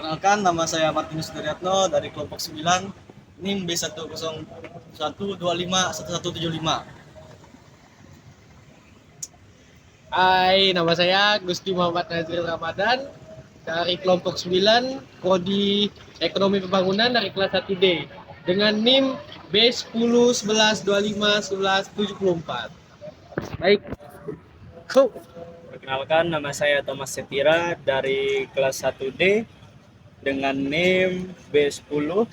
Perkenalkan, nama saya Martinus Daryatno dari kelompok 9, NIM B101251175. Hai, nama saya Gusti Muhammad Nazril Ramadan dari kelompok 9, Prodi Ekonomi Pembangunan dari kelas 1D dengan NIM B1011251174. Baik. Perkenalkan, nama saya Thomas Setira dari kelas 1D dengan NIM B10 11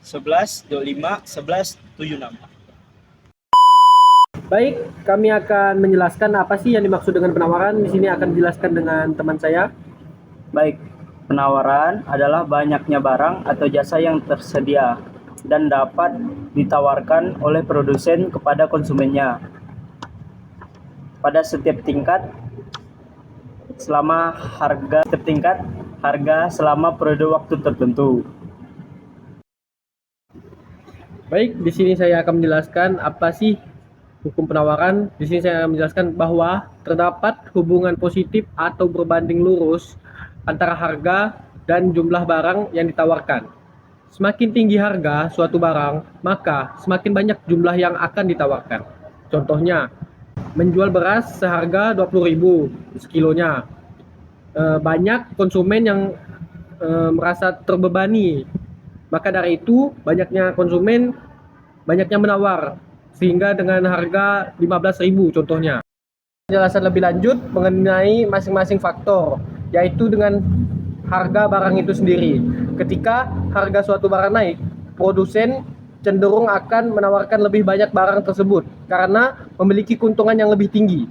25 11 76. Baik, kami akan menjelaskan apa sih yang dimaksud dengan penawaran. Di sini akan dijelaskan dengan teman saya. Baik, penawaran adalah banyaknya barang atau jasa yang tersedia dan dapat ditawarkan oleh produsen kepada konsumennya pada setiap tingkat harga selama periode waktu tertentu. Baik, di sini saya akan menjelaskan apa sih hukum penawaran. Di sini saya akan menjelaskan bahwa terdapat hubungan positif atau berbanding lurus antara harga dan jumlah barang yang ditawarkan. Semakin tinggi harga suatu barang, maka semakin banyak jumlah yang akan ditawarkan. Contohnya, menjual beras seharga 20.000 sekilonya. Banyak konsumen yang merasa terbebani. Maka dari itu, banyaknya konsumen banyaknya menawar sehingga dengan harga 15.000 contohnya. Penjelasan lebih lanjut mengenai masing-masing faktor, yaitu dengan harga barang itu sendiri. Ketika harga suatu barang naik, produsen cenderung akan menawarkan lebih banyak barang tersebut karena memiliki keuntungan yang lebih tinggi.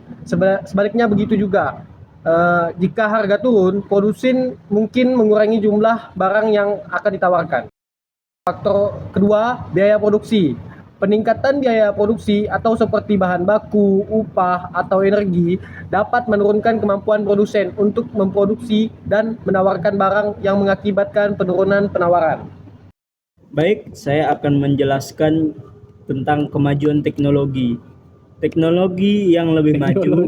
Sebaliknya begitu juga. Jika harga turun, produsen mungkin mengurangi jumlah barang yang akan ditawarkan. Faktor kedua, biaya produksi. Peningkatan biaya produksi atau seperti bahan baku, upah, atau energi dapat menurunkan kemampuan produsen untuk memproduksi dan menawarkan barang yang mengakibatkan penurunan penawaran. Baik, saya akan menjelaskan tentang kemajuan teknologi. Teknologi yang lebih maju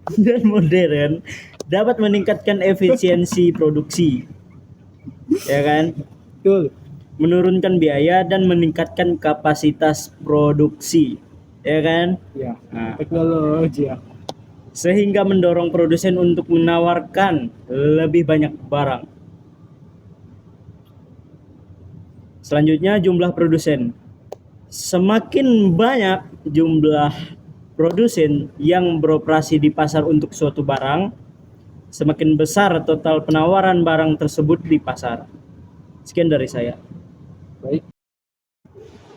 dan modern dapat meningkatkan efisiensi produksi. Ya kan? Betul. Menurunkan biaya dan meningkatkan kapasitas produksi. Ya kan? Ya, Nah, teknologi ya. sehingga mendorong produsen untuk menawarkan lebih banyak barang. Selanjutnya, jumlah produsen. Semakin banyak jumlah produsen yang beroperasi di pasar untuk suatu barang, semakin besar total penawaran barang tersebut di pasar. Sekian dari saya. Baik.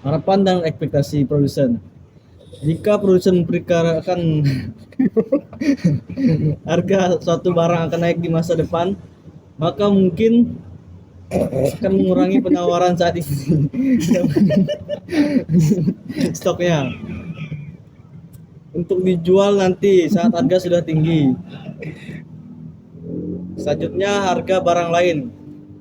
Harapan dan ekspektasi produsen. Jika produsen memperkirakan harga suatu barang akan naik di masa depan, maka mungkin akan mengurangi penawaran saat ini stoknya untuk dijual nanti saat harga sudah tinggi. Selanjutnya, harga barang lain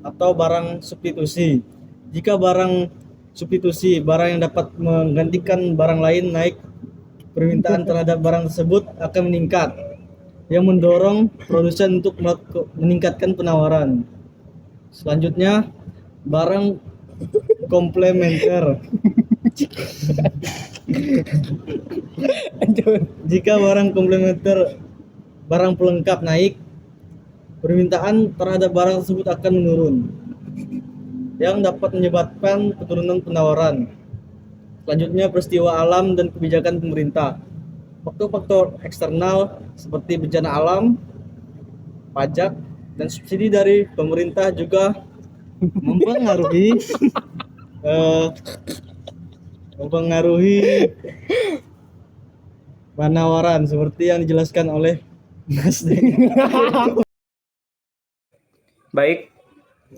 atau barang substitusi. Jika barang substitusi, barang yang dapat menggantikan barang lain naik, permintaan terhadap barang tersebut akan meningkat, yang mendorong produsen untuk meningkatkan penawaran. Selanjutnya, barang komplementer. Jika barang komplementer, barang pelengkap naik, permintaan terhadap barang tersebut akan menurun, yang dapat menyebabkan penurunan penawaran. Selanjutnya, peristiwa alam dan kebijakan pemerintah. Faktor-faktor eksternal seperti bencana alam, pajak, dan subsidi dari pemerintah juga mempengaruhi penawaran seperti yang dijelaskan oleh Mas Deng. Baik,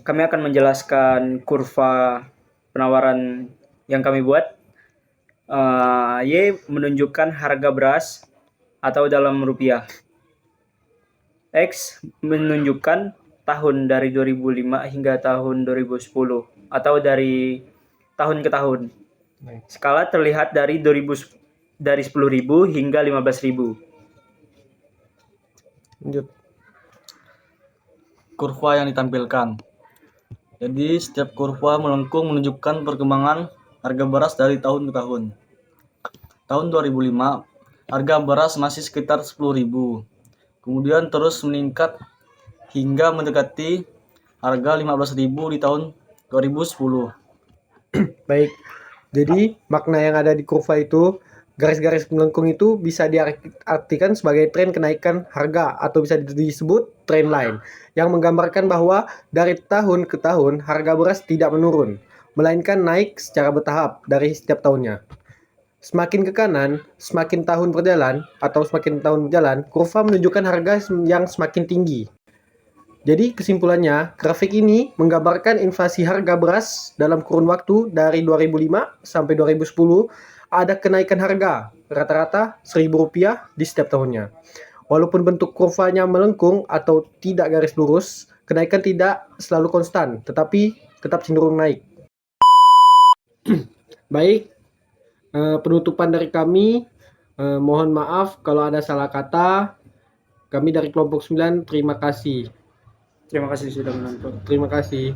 kami akan menjelaskan kurva penawaran yang kami buat. Y menunjukkan harga beras atau dalam rupiah. X menunjukkan tahun dari 2005 hingga tahun 2010 atau dari tahun ke tahun. Skala terlihat dari 10.000 hingga 15.000. Lanjut. Kurva yang ditampilkan. Jadi setiap kurva melengkung menunjukkan perkembangan harga beras dari tahun ke tahun. Tahun 2005, harga beras masih sekitar 10.000. Kemudian terus meningkat hingga mendekati harga 15.000 di tahun 2010. Baik, jadi makna yang ada di kurva itu, garis-garis melengkung itu bisa diartikan sebagai tren kenaikan harga atau bisa disebut trend line yang menggambarkan bahwa dari tahun ke tahun harga beras tidak menurun, melainkan naik secara bertahap dari setiap tahunnya. Semakin ke kanan, semakin tahun berjalan atau semakin tahun berjalan, kurva menunjukkan harga yang semakin tinggi. Jadi kesimpulannya, grafik ini menggambarkan inflasi harga beras dalam kurun waktu dari 2005 sampai 2010 ada kenaikan harga rata-rata Rp1.000 di setiap tahunnya. Walaupun bentuk kurvanya melengkung atau tidak garis lurus, kenaikan tidak selalu konstan, tetapi tetap cenderung naik. Baik, penutupan dari kami, mohon maaf kalau ada salah kata. Kami dari kelompok 9, terima kasih. Terima kasih sudah menonton. Terima kasih.